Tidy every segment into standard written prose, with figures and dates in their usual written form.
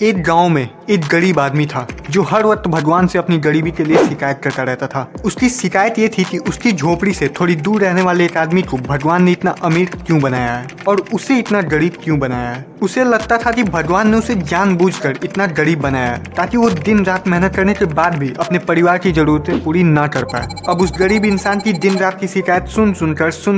एक गांव में एक गरीब आदमी था जो हर वक्त भगवान से अपनी गरीबी के लिए शिकायत करता रहता था। उसकी शिकायत ये थी कि उसकी झोपड़ी से थोड़ी दूर रहने वाले एक आदमी को भगवान ने इतना अमीर क्यों बनाया है और उसे इतना गरीब क्यों बनाया है। उसे लगता था कि भगवान ने उसे जानबूझकर इतना गरीब बनाया है ताकि वो दिन रात मेहनत करने के बाद भी अपने परिवार की जरूरतें पूरी ना कर पाए। अब उस गरीब इंसान की दिन रात की शिकायत सुन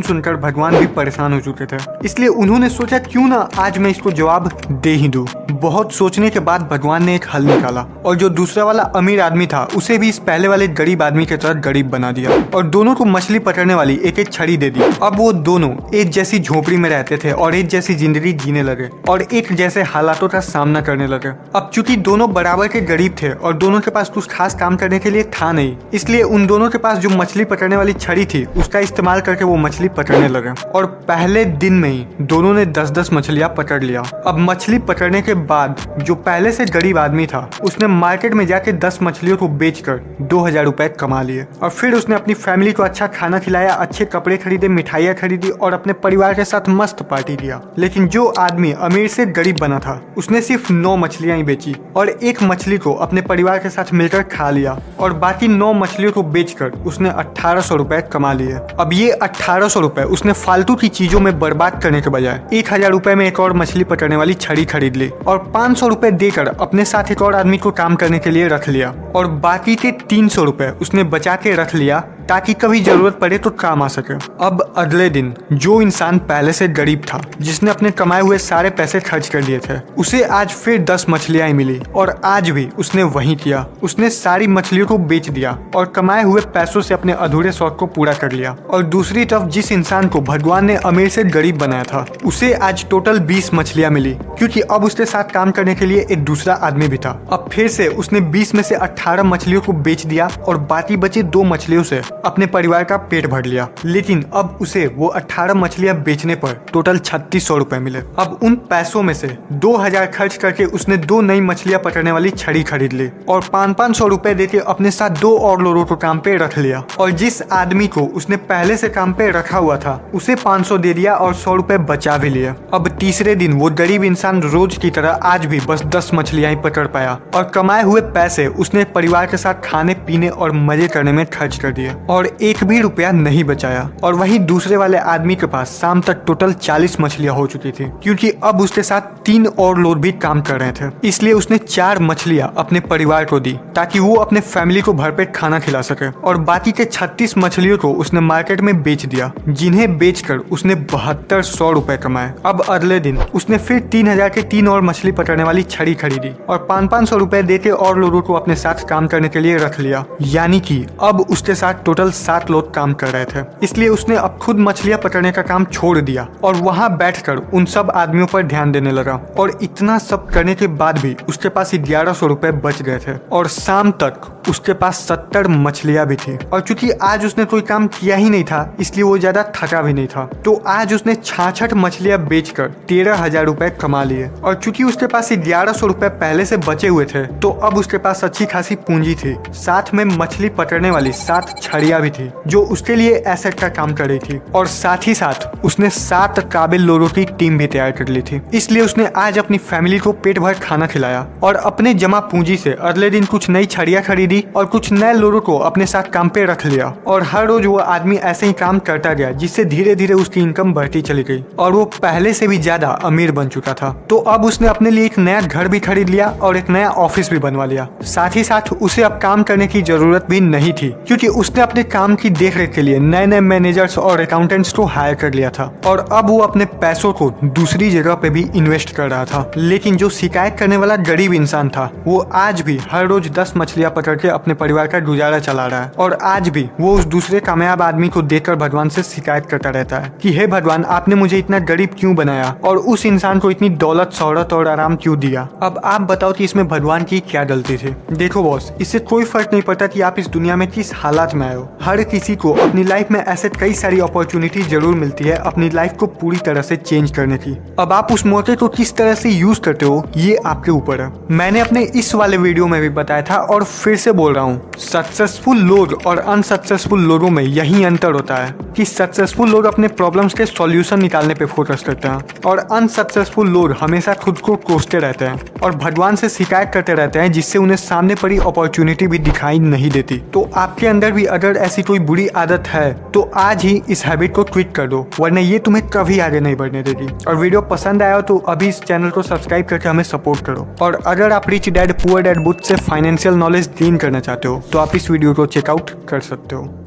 सुनकर भगवान भी परेशान हो चुके थे। इसलिए उन्होंने सोचा क्यों ना आज मैं इसको जवाब दे ही दूं। बहुत सोचने के बाद भगवान ने एक हल निकाला और जो दूसरा वाला अमीर आदमी था उसे भी इस पहले वाले गरीब आदमी के तरह गरीब बना दिया और दोनों को मछली पकड़ने वाली एक एक छड़ी दे दी। अब वो दोनों एक जैसी झोपड़ी में रहते थे और एक जैसी जिंदगी जीने लगे और एक जैसे हालातों का सामना करने लगे। अब चूंकि दोनों बराबर के गरीब थे और दोनों के पास कुछ खास काम करने के लिए था नहीं, इसलिए उन दोनों के पास जो मछली पकड़ने वाली छड़ी थी उसका इस्तेमाल करके वो मछली पकड़ने लगे और पहले दिन में ही दोनों ने 10-10 मछलियां पकड़ लिया। अब मछली पकड़ने के बाद जो पहले से गरीब आदमी था उसने मार्केट में जाके 10 मछलियों को बेचकर 2000 रुपए कमा लिए और फिर उसने अपनी फैमिली को अच्छा खाना खिलाया, अच्छे कपड़े खरीदे, मिठाइयाँ खरीदी और अपने परिवार के साथ मस्त पार्टी किया। लेकिन जो आदमी अमीर से गरीब बना था उसने सिर्फ 9 मछलियां ही बेची और एक मछली को अपने परिवार के साथ मिलकर खा लिया और बाकी 9 मछलियों को बेचकर उसने 1800 रुपए कमा लिए। अब ये 1800 रुपए उसने फालतू की चीजों में बर्बाद करने के बजाय 1000 रुपए में एक और मछली पकड़ने वाली छड़ी खरीद ली और 500 रुपए देकर अपने साथ एक और आदमी को काम करने के लिए रख लिया और बाकी के 300 रुपए उसने बचा के रख लिया ताकि कभी जरूरत पड़े तो काम आ सके। अब अगले दिन जो इंसान पहले से गरीब था, जिसने अपने कमाए हुए सारे पैसे खर्च कर दिए थे, उसे आज फिर 10 मछलियां मिली और आज भी उसने वही किया। उसने सारी मछलियों को बेच दिया और कमाए हुए पैसों से अपने अधूरे शौक को पूरा कर लिया। और दूसरी तरफ जिस इंसान को भगवान ने अमीर से गरीब बनाया था उसे आज टोटल 20 मछलियां मिली क्योंकि अब उसके साथ काम करने के लिए एक दूसरा आदमी भी था। अब फिर से उसने 20 में से 18 मछलियों को बेच दिया और बाकी बचे 2 मछलियों से अपने परिवार का पेट भर लिया। लेकिन अब उसे वो 18 मछलियां बेचने पर टोटल 3600 रुपए मिले। अब उन पैसों में से 2000 खर्च करके उसने 2 नई मछलियां पकड़ने वाली छड़ी खरीद ली और 500 रुपए देके अपने साथ 2 और लोगों को काम पे रख लिया और जिस आदमी को उसने पहले से काम पे रखा हुआ था उसे 500 दे दिया और 100 रुपए बचा भी लिए। अब तीसरे दिन वो गरीब इंसान रोज की तरह आज भी बस 10 मछलियां ही पकड़ पाया और कमाए हुए पैसे उसने परिवार के साथ खाने पीने और मजे करने में खर्च कर दिए और एक भी रुपया नहीं बचाया। और वहीं दूसरे वाले आदमी के पास शाम तक टोटल 40 मछलियां हो चुकी थी क्योंकि अब उसके साथ 3 और लोग भी काम कर रहे थे। इसलिए उसने 4 मछलियां अपने परिवार को दी ताकि वो अपने फैमिली को भरपेट खाना खिला सके और बाकी के 36 मछलियों को उसने मार्केट में बेच दिया, जिन्हें बेचकर उसने 7200 रुपए कमाए। अब अगले दिन उसने फिर 3000 के 3 और मछली पकड़ने वाली छड़ी खरीदी और 500 रुपए देके और लोगों को अपने साथ काम करने के लिए रख लिया। यानी कि अब उसके साथ टोटल 7 लोग काम कर रहे थे। इसलिए उसने अब खुद मछलियां पकड़ने का काम छोड़ दिया और वहां बैठकर उन सब आदमियों पर ध्यान देने लगा। और इतना सब करने के बाद भी उसके पास 1100 रुपए बच गए थे और शाम तक उसके पास 70 मछलियां भी थी। और चूंकि आज उसने कोई काम किया ही नहीं था इसलिए वो ज्यादा थका भी नहीं था, तो आज उसने 66 मछलियां बेचकर 13,000 रुपए कमा लिए। और चूंकि उसके पास 1100 रुपए पहले से बचे हुए थे तो अब उसके पास अच्छी खासी पूंजी थी। साथ में मछली पकड़ने वाली 7 छड़ियां भी थी जो उसके लिए एसेट का काम कर रही थी और साथ ही साथ उसने 7 काबिल लोगों की टीम भी तैयार कर ली थी। इसलिए उसने आज अपनी फैमिली को पेट भर खाना खिलाया और अपने जमा पूंजी से अगले दिन कुछ नई छड़ियां खरीदी और कुछ नए लोगों को अपने साथ काम पे रख लिया। और हर रोज वो आदमी ऐसे ही काम करता गया जिससे धीरे धीरे उसकी इनकम बढ़ती चली गई और वो पहले से भी ज्यादा अमीर बन चुका था। तो अब उसने अपने लिए एक नया घर भी खरीद लिया और एक नया ऑफिस भी बनवा लिया। साथ ही साथ उसे अब काम करने की जरूरत भी नहीं थी क्योंकि उसने अपने काम की देखरेख के लिए नए नए मैनेजर्स और अकाउंटेंट्स को हायर कर लिया था और अब वो अपने पैसों को दूसरी जगह पे भी इन्वेस्ट कर रहा था। लेकिन जो शिकायत करने वाला गरीब इंसान था वो आज भी हर रोज 10 मछलियां पकड़ के अपने परिवार का गुजारा चला रहा है और आज भी वो उस दूसरे कामयाब आदमी को देखकर भगवान से शिकायत करता रहता है कि हे भगवान, आपने मुझे इतना गरीब क्यों बनाया और उस इंसान को इतनी दौलत, शोहरत और आराम क्यों दिया। अब आप बताओ कि इसमें भगवान की क्या गलती थी। देखो बॉस, इससे कोई फर्क नहीं पड़ता कि आप इस दुनिया में किस हालात में आए हो। हर किसी को अपनी लाइफ में ऐसे कई सारी अपॉर्चुनिटी जरूर मिलती है अपनी लाइफ को पूरी तरह से चेंज करने की। अब आप उस मौके को किस तरह से यूज करते हो ये आपके ऊपर है। मैंने अपने इस वाले वीडियो में भी बताया था और फिर से बोल रहा हूँ, सक्सेसफुल लोग और अनसक्सेसफुल लोगों में यही अंतर होता है। कि सक्सेसफुल लोग अपने प्रॉब्लम्स के सॉल्यूशन निकालने पे फोकस करते हैं और अनसक्सेसफुल लोग हमेशा खुद को कोसते रहते हैं और भगवान से शिकायत करते रहते हैं, जिससे उन्हें सामने पड़ी अपॉर्चुनिटी भी दिखाई नहीं देती। तो आपके अंदर भी अगर ऐसी कोई बुरी आदत है तो आज ही इस हैबिट को क्विट कर दो, वरना ये तुम्हें कभी आगे नहीं बढ़ने देगी। और वीडियो पसंद आया तो अभी इस चैनल को सब्सक्राइब करके हमें सपोर्ट करो। और अगर आप rich dad poor dad book से फाइनेंशियल नॉलेज गेन करना चाहते हो तो आप इस वीडियो को चेकआउट कर सकते हो।